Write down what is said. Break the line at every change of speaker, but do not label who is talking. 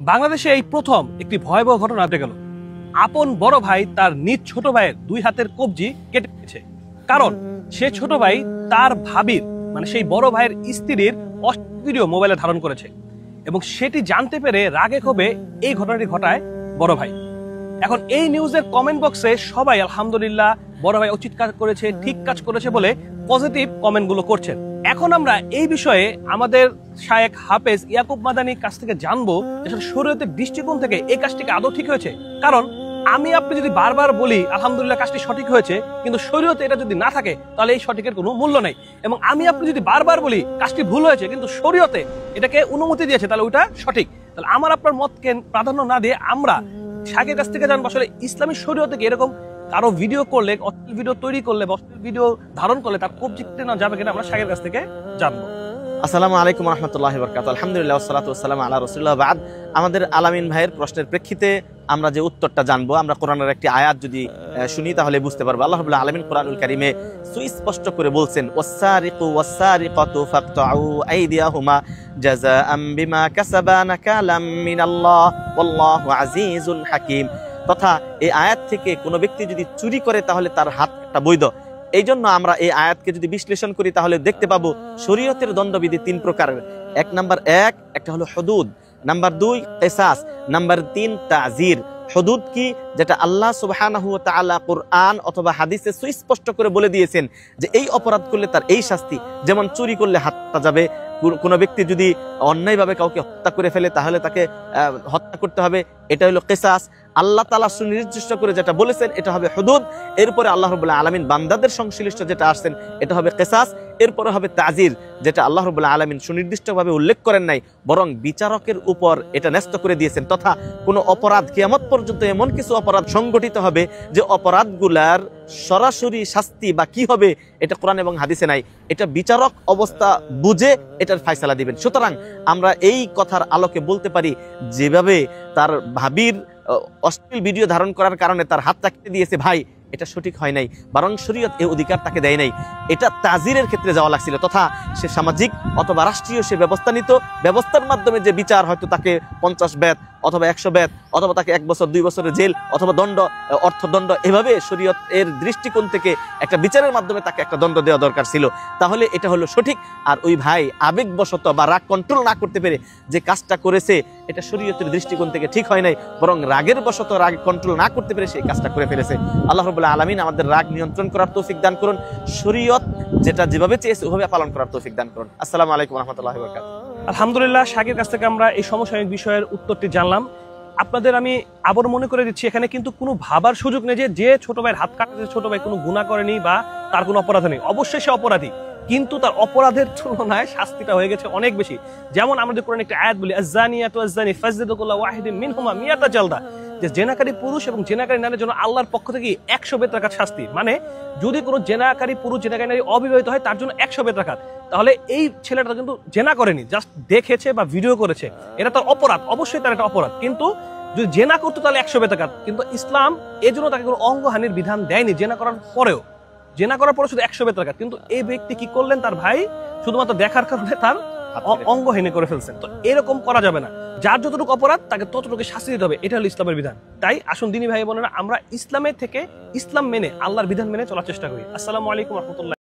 বাংলাদেশে এই প্রথম একটি ভয়াবহ ঘটনা ঘটে গেল। আপন বড় ভাই তার নিজ ছোট ভাইয়ের দুই হাতের কবজি কেটে দিয়েছে। কারণ সে ছোট ভাই তার ভাবির মানে সেই বড় ভাইয়ের স্ত্রীর অশ্লীল ভিডিও মোবাইলে ধারণ করেছে এবং সেটি জানতে পেরে রাগে ক্ষোভে এই ঘটনাটি ঘটায় বড় ভাই। এখন এই নিউজের কমেন্ট বক্সে সবাই আলহামদুলিল্লাহ বড় ভাই উচিত কাজ করেছে, ঠিক কাজ করেছে বলে পজিটিভ কমেন্ট গুলো করছেন। এখন আমরা এই বিষয়ে আমাদের শায়েখ হাফেজ ইয়াকুব মাদানির কাছ থেকে জানবো যে শরীয়তের দৃষ্টিকোণ থেকে এই কাজটিকে আদৌ ঠিক হয়েছে। কারণ আমি আপনি যদি বারবার বলি আলহামদুলিল্লাহ কাজটি সঠিক হয়েছে, কিন্তু শরীয়তে এটা যদি না থাকে তাহলে এই সঠিকের কোনো মূল্য নেই। এবং আমি আপনি যদি বারবার বলি কাজটি ভুল হয়েছে কিন্তু শরীয়তে এটাকে অনুমতি দিয়েছে, তাহলে ওটা সঠিক। তাহলে আমার আপনার মতকে প্রাধান্য না দিয়ে আমরা শায়েখের কাছ থেকে জানবো আসলে ইসলামী শরীয়তে কি এরকম কারো ভিডিও করলে, অশ্লীল ভিডিও তৈরি করলে, অশ্লীল ভিডিও ধারণ করলে তার কবজি কেটে না যাবে কিনা আমরা শায়েখের কাছ থেকে জানবো।
আসসালামু আলাইকুম ওয়া রাহমাতুল্লাহি ওয়া বারাকাতুহু। আলহামদুলিল্লাহ ওয়াসসালাতু ওয়াসসালামু আলা রাসূলিল্লাহ বাদ। আমাদের আলামিন ভাইয়ের প্রশ্নের প্রেক্ষিতে আমরা যে উত্তরটা জানবো, আমরা কোরআনের একটি আয়াত যদি শুনি তাহলে বুঝতে পারবো। আল্লাহ রাব্বুল আলামিন কোরআনুল কারীমে সুস্পষ্ট করে বলছেন, ওয়াস-সারিকু ওয়াস-সারিকাতু ফাকতাউ আইদিয়াহুমা জাযাআম বিমা কাসাবা নাকালাম মিনাল্লাহ ওয়াল্লাহু আজিজুল হাকীম। তথা এই আয়াত থেকে কোনো ব্যক্তি যদি চুরি করে তাহলে তার হাত কাটা বৈধ। এই জন্য আমরা এই আয়াতকে যদি বিশ্লেষণ করি তাহলে দেখতে পাবো শরীয়তের দণ্ডবিধি তিন প্রকারের। নাম্বার এক, একটা হলো হুদুদ। নাম্বার দুই কিসাস। নাম্বার তিন তাজির। হুদুদ কি? যেটা আল্লাহ সুবহানাহু ওয়া তাআলা কুরআন অথবা হাদিসে সুস্পষ্ট করে বলে দিয়েছেন যে এই অপরাধ করলে তার এই শাস্তি। যেমন চুরি করলে হাত কাটা যাবে, কোনো ব্যক্তি যদি অন্যায়ভাবে কাউকে হত্যা করে ফেলে তাহলে তাকে হত্যা করতে হবে, এটা হলো কিসাস। আল্লাহ তাআলা সুনির্দিষ্ট করে যেটা বলেছেন এটা হবে হুদুদ। এরপরে আল্লাহ রাব্বুল আলামিন বান্দাদের সংশ্লিষ্ট যেটা আসছেন এটা হবে কিসাস। এরপরে হবে তাজির, যেটা আল্লাহ রাব্বুল আলামিন সুনির্দিষ্টভাবে উল্লেখ করেন নাই, বরং বিচারকের উপর এটা ন্যস্ত করে দিয়েছেন। তথা কোনো অপরাধ কিয়ামত পর্যন্ত এমন কিছু অপরাধ সংগঠিত হবে যে অপরাধগুলার সরাসরি শাস্তি বা কি হবে এটা কোরআন এবং হাদিসে নাই। এটা বিচারক অবস্থা বুঝে এটার ফায়সালা দিবেন। সুতরাং আমরা এই কথার আলোকে বলতে পারি, যেভাবে তার ভাবির অশ্লীল ভিডিও ধারণ করার কারণে তার হাতটা কেটে দিয়েছে, ভাই এটা সঠিক হয় নাই, বরং শরীয়ত এই অধিকার তাকে দেয় নাই। এটা তাজিরের ক্ষেত্রে যাওয়া লাগছিল। তথা সে সামাজিক অথবা রাষ্ট্রীয় সে ব্যবস্থা নিত, ব্যবস্থার মাধ্যমে যে বিচার, হয়তো তাকে 50 বেত অথবা 100 বেত অথবা তাকে 1 বছর 2 বছরের জেল অথবা দণ্ড, অর্থদণ্ড, এভাবে শরীয়ত এর দৃষ্টিকোণ থেকে একটা বিচারের মাধ্যমে তাকে একটা দণ্ড দেওয়া দরকার ছিল। তাহলে এটা হলো সঠিক। আর ওই ভাই আবেগবশত বা রাগ কন্ট্রোল না করতে পেরে যে কাজটা করেছে এটা শরীয়তের দৃষ্টিকোণ থেকে ঠিক হয় নাই, বরং রাগের বশত রাগ কন্ট্রোল না করতে পেরে সেই কাজটা করে ফেলেছে। আল্লাহ রাব্বুল আলামিন আমাদের রাগ নিয়ন্ত্রণ করার তৌফিক দান করুন, শরীয়ত যেটা যেভাবে চেয়েছে ওভাবে পালন করার তৌফিক দান করুন। আসসালামু আলাইকুম ওয়া রাহমাতুল্লাহি ওয়া বারাকাতুহু।
আলহামদুলিল্লাহ শায়েখের কাছ থেকে আমরা এই সমসাময়িক বিষয়ের উত্তরটি জানলাম। আপনাদের আমি আবার মনে করে দিচ্ছি, এখানে কিন্তু কোনো ভাবার সুযোগ নেই যে ছোট ভাইয়ের হাত কাটছে ছোট ভাই কোনো গুনাহ করেনি বা তার কোনো অপরাধ নেই। অবশ্যই সে অপরাধী, কিন্তু তার অপরাধের তুলনায় শাস্তিটা হয়ে গেছে অনেক বেশি। যেমন আমাদের কোরআনে একটা আয়াত বলি, আয-যানিয়াতু ওয়াজ-যানি ফাজলিদু কুল্লা ওয়াহিদিন মিনহুমা মিয়াতা জালদা, যে জেনাকারী পুরুষ এবং জেনাকারী নারীর জন্য আল্লাহর পক্ষ থেকে 100 বেত্রাঘাত শাস্তি। মানে যদি কোনো জেনাকারী পুরুষ জেনাকারী নারী অবিবাহিত হয় তার জন্য 100 বেত্রাঘাত। তাহলে এই ছেলেটা কিন্তু জেনা করেনি, জাস্ট দেখেছে বা ভিডিও করেছে, এটা তার অপরাধ, অবশ্যই তার একটা অপরাধ। কিন্তু যদি জেনা করতো তাহলে 100 বেত্রাঘাত। কিন্তু ইসলাম এই জন্য তাকে কোনো অঙ্গহানির বিধান দেয়নি। জেনা করার পরেও, জেনা করার পরে শুধু 100 বেত্রাঘাত। কিন্তু এই ব্যক্তি কি করলেন, তার ভাই শুধুমাত্র দেখার কারণে তার অঙ্গহীন করে ফেলছেন। তো এরকম করা যাবে না। যার যতটুকু অপরাধ তাকে ততটুকু শাস্তি দিতে হবে, এটা হলো ইসলামের বিধান। তাই আসুন দিনী ভাই বোনেরা, আমরা ইসলামের থেকে ইসলাম মেনে আল্লাহর বিধান মেনে চলার চেষ্টা করি। আসসালামু আলাইকুম ওয়া রাহমাতুল্লাহ।